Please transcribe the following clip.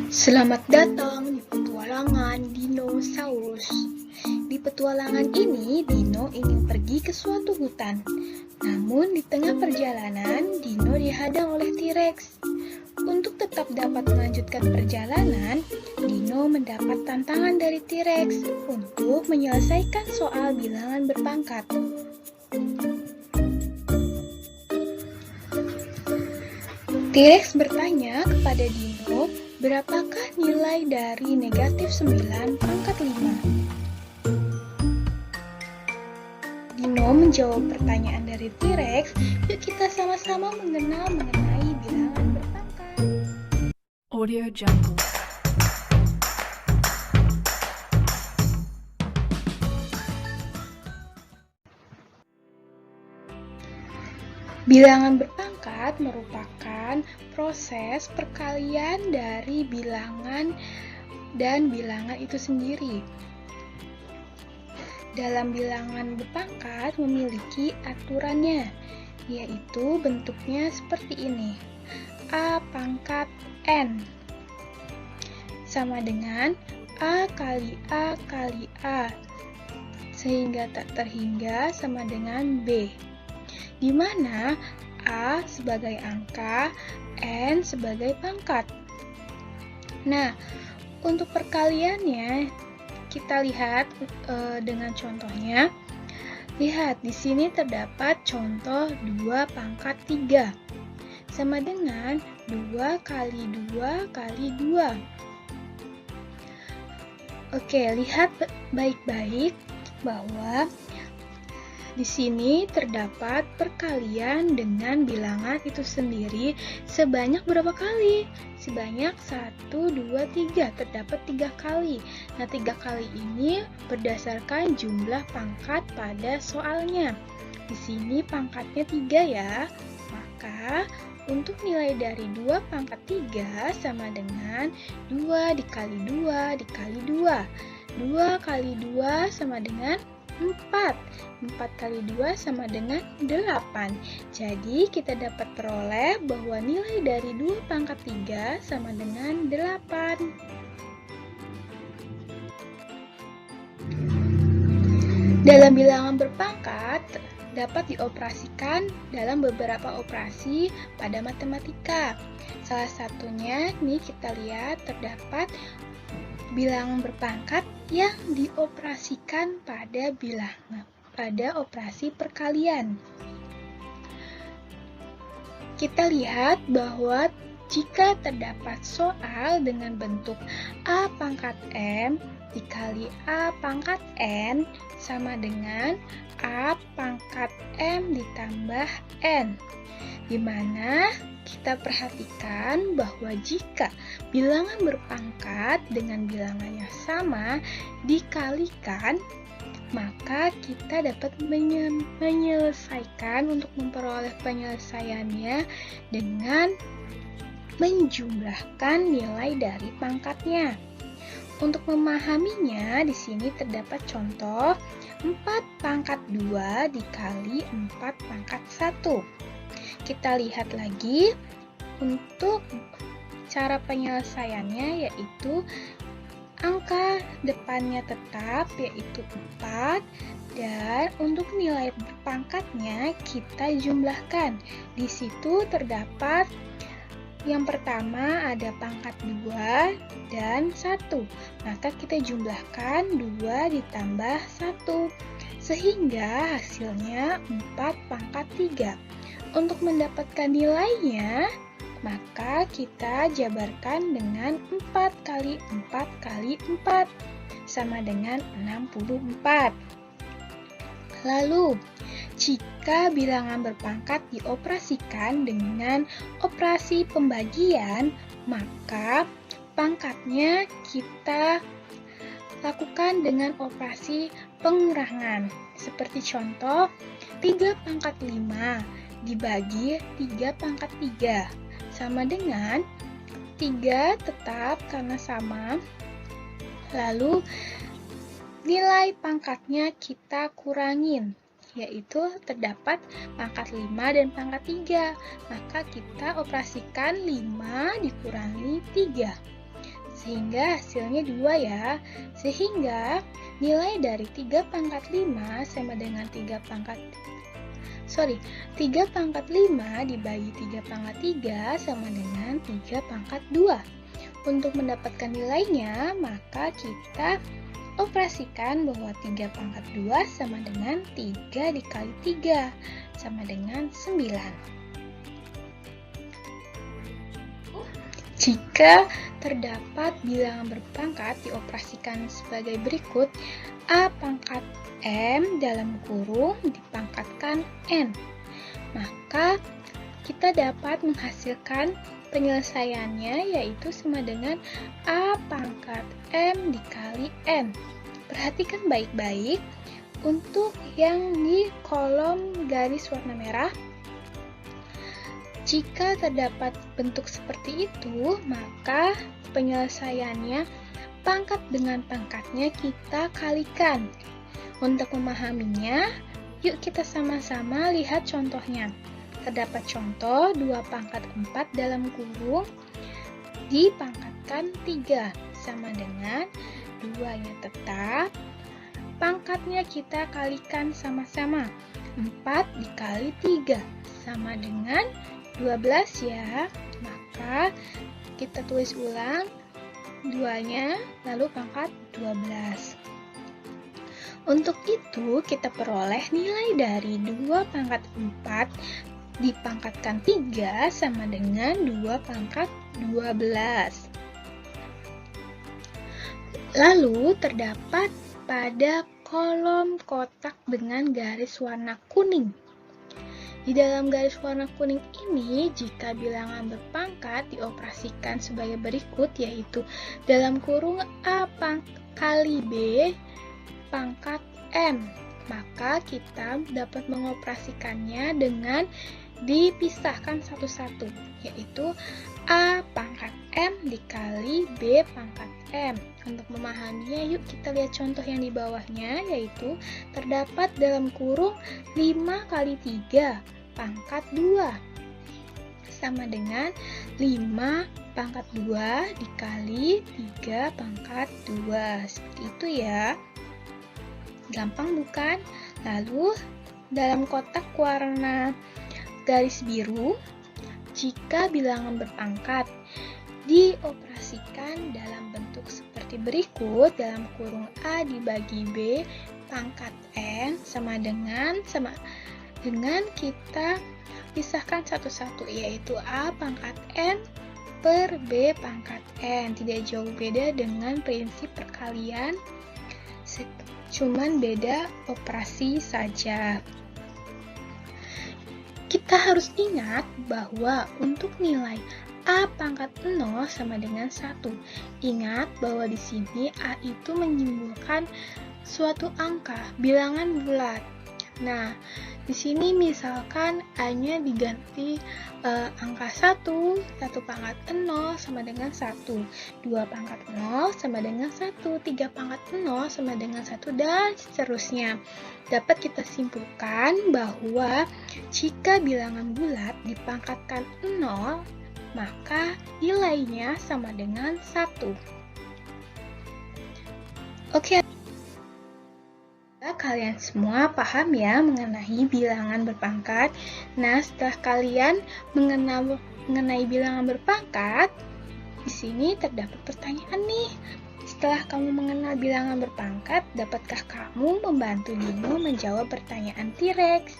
Selamat datang di petualangan dinosaurus. Di petualangan ini, Dino ingin pergi ke suatu hutan. Namun di tengah perjalanan, Dino dihadang oleh T-Rex. Untuk tetap dapat melanjutkan perjalanan, Dino mendapat tantangan dari T-Rex untuk menyelesaikan soal bilangan berpangkat. T-Rex bertanya kepada Dino, berapakah nilai dari negatif 9 pangkat 5? Dino menjawab pertanyaan dari T-Rex, yuk kita sama-sama mengenal mengenai bilangan berpangkat. Audio Jungle. Bilangan berpangkat merupakan proses perkalian dari bilangan dan bilangan itu sendiri. Dalam bilangan berpangkat memiliki aturannya, yaitu bentuknya seperti ini. A pangkat N sama dengan A kali A kali A, sehingga tak terhingga sama dengan B, di mana A sebagai angka, N sebagai pangkat. Nah, untuk perkaliannya kita lihat dengan contohnya. Lihat, di sini terdapat contoh 2 pangkat 3 sama dengan 2 kali 2 kali 2. Oke, lihat baik-baik bahwa di sini terdapat perkalian dengan bilangan itu sendiri sebanyak berapa kali? Sebanyak 1, 2, 3, terdapat 3 kali. Nah, 3 kali ini berdasarkan jumlah pangkat pada soalnya. Di sini pangkatnya 3 ya. Maka untuk nilai dari 2 pangkat 3 sama dengan 2 dikali 2 dikali 2. 2 kali 2 sama dengan 4. 4 kali 2 sama dengan 8. Jadi kita dapat peroleh bahwa nilai dari 2 pangkat 3 sama dengan 8. Dalam bilangan berpangkat dapat dioperasikan dalam beberapa operasi pada matematika. Salah satunya nih kita lihat terdapat bilangan berpangkat yang dioperasikan pada operasi perkalian. Kita lihat bahwa jika terdapat soal dengan bentuk A pangkat M dikali A pangkat N sama dengan A pangkat M ditambah N, di mana kita perhatikan bahwa jika bilangan berpangkat dengan bilangan yang sama dikalikan, maka kita dapat menyelesaikan untuk memperoleh penyelesaiannya dengan menjumlahkan nilai dari pangkatnya. Untuk memahaminya, di sini terdapat contoh 4 pangkat 2 dikali 4 pangkat 1. Kita lihat lagi untuk cara penyelesaiannya, yaitu angka depannya tetap yaitu 4, dan untuk nilai pangkatnya kita jumlahkan. Di situ terdapat yang pertama ada pangkat 2 dan 1, maka kita jumlahkan 2 ditambah 1, sehingga hasilnya 4 pangkat 3. Untuk mendapatkan nilainya, maka kita jabarkan dengan 4 kali 4 kali 4, sama dengan 64. Lalu, jika bilangan berpangkat dioperasikan dengan operasi pembagian, maka pangkatnya kita lakukan dengan operasi pengurangan. Seperti contoh, 3 pangkat 5 dibagi 3 pangkat 3 sama dengan 3 tetap karena sama. Lalu nilai pangkatnya kita kurangin, yaitu terdapat pangkat 5 dan pangkat 3. Maka kita operasikan 5 dikurangi 3. sehingga hasilnya 2 ya. Sehingga nilai dari 3 pangkat 5 sama dengan 3 pangkat 5 dibagi 3 pangkat 3 sama dengan 3 pangkat 2. Untuk mendapatkan nilainya, maka kita operasikan bahwa 3 pangkat 2 sama dengan 3 dikali 3 sama dengan 9. Jika terdapat bilangan berpangkat dioperasikan sebagai berikut, A pangkat M dalam kurung dipangkatkan N, maka kita dapat menghasilkan penyelesaiannya yaitu sama dengan A pangkat M dikali N. Perhatikan baik-baik untuk yang di kolom garis warna merah. Jika terdapat bentuk seperti itu, maka penyelesaiannya pangkat dengan pangkatnya kita kalikan. Untuk memahaminya, yuk kita sama-sama lihat contohnya. Terdapat contoh 2 pangkat 4 dalam kurung dipangkatkan 3 sama dengan 2-nya tetap, pangkatnya kita kalikan sama-sama. 4 dikali 3 sama dengan 12 ya. Maka kita tulis ulang 2-nya lalu pangkat 12. Untuk itu kita peroleh nilai dari 2 pangkat 4 dipangkatkan 3 sama dengan 2 pangkat 12. Lalu terdapat pada kolom kotak dengan garis warna kuning. Di dalam garis warna kuning ini, jika bilangan berpangkat dioperasikan sebagai berikut, yaitu dalam kurung A kali B pangkat M, maka kita dapat mengoperasikannya dengan dipisahkan satu-satu, yaitu A pangkat M dikali B pangkat M. Untuk memahaminya, yuk kita lihat contoh yang di bawahnya, yaitu terdapat dalam kurung 5 kali 3 pangkat 2 sama dengan 5 pangkat 2 dikali 3 pangkat 2. Seperti itu ya. Gampang bukan? Lalu dalam kotak warna garis biru, jika bilangan berpangkat dioperasikan dalam bentuk seperti berikut, dalam kurung A dibagi B pangkat N sama dengan kita pisahkan satu-satu, yaitu A pangkat N per B pangkat N. Tidak jauh beda dengan prinsip perkalian, cuman beda operasi saja. Kita harus ingat bahwa untuk nilai A pangkat 0 sama dengan 1. Ingat bahwa di sini A itu menyimbolkan suatu angka, bilangan bulat. Nah, di sini misalkan A-nya diganti angka 1, 1 pangkat 0 sama dengan 1, 2 pangkat 0 sama dengan 1, 3 pangkat 0 sama dengan 1, dan seterusnya. Dapat kita simpulkan bahwa jika bilangan bulat dipangkatkan 0, maka nilainya sama dengan 1. Oke. Kalian semua paham ya mengenai bilangan berpangkat. Nah, setelah kalian mengenai bilangan berpangkat, di sini terdapat pertanyaan nih. Setelah kamu mengenal bilangan berpangkat, dapatkah kamu membantu Dino menjawab pertanyaan T-Rex?